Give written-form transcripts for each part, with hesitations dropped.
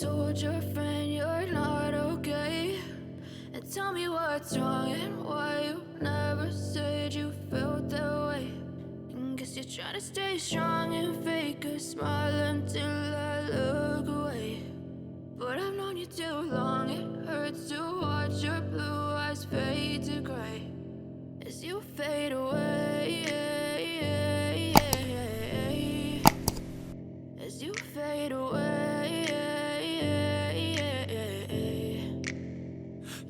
told your friend you're not okay? And tell me what's wrong and why you never said you felt that way. And guess you're trying to stay strong and fake a smile until I look away. But I've known you too long, it hurts to watch your blue eyes fade to gray as you fade away, as you fade away.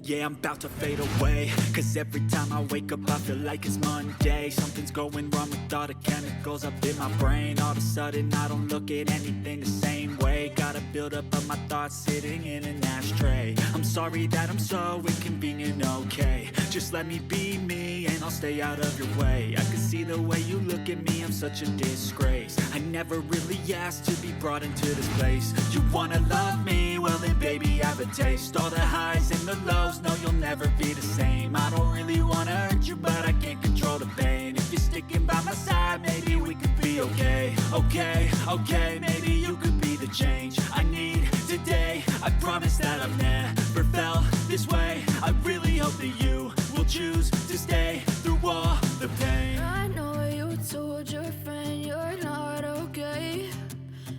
Yeah, I'm about to fade away, cause every time I wake up I feel like it's Monday. Something's going wrong with all the chemicals up in my brain. All of a sudden I don't look at anything the same way. Gotta build up of my thoughts sitting in an ashtray. I'm sorry that I'm so inconvenient, okay? Just let me be me and I'll stay out of your way. I can see the way you look at me, I'm such a disgrace. I never really asked to be brought into this place. You wanna love me? Well then baby, have a taste. All the highs and the lows, no, you'll never be the same. I don't really wanna hurt you, but I can't control the pain. If you're sticking by my side, maybe we could be okay. Okay, maybe you could be the change I need today. I promise that I've never felt this way. I really hope that you will choose to stay through all the pain. I know you told your friend you're not okay.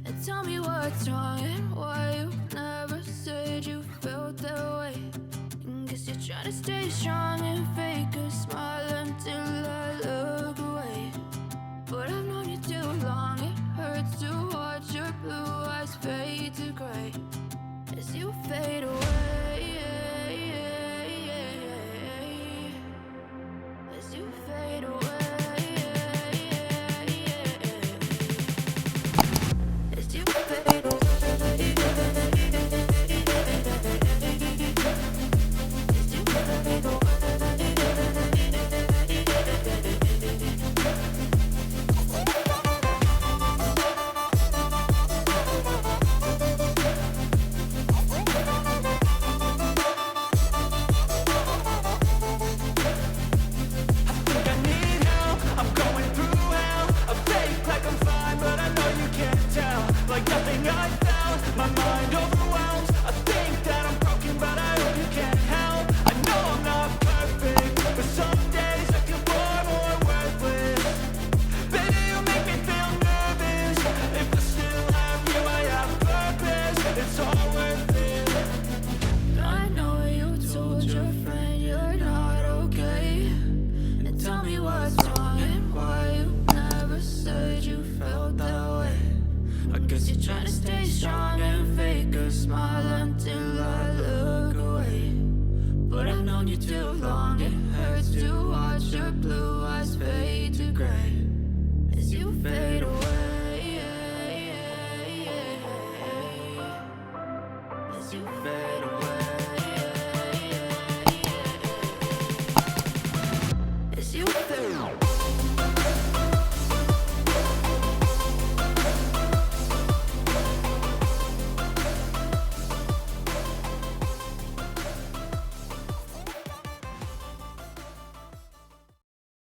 And tell me what's wrong and why you never said you felt that way. Guess you're trying to stay strong and fake a smile until I look away. But I've known you too long, it hurts to watch your blue eyes fade to gray as you fade away, as you fade away, as you fade away. Smile until I look away. But I've known you too long.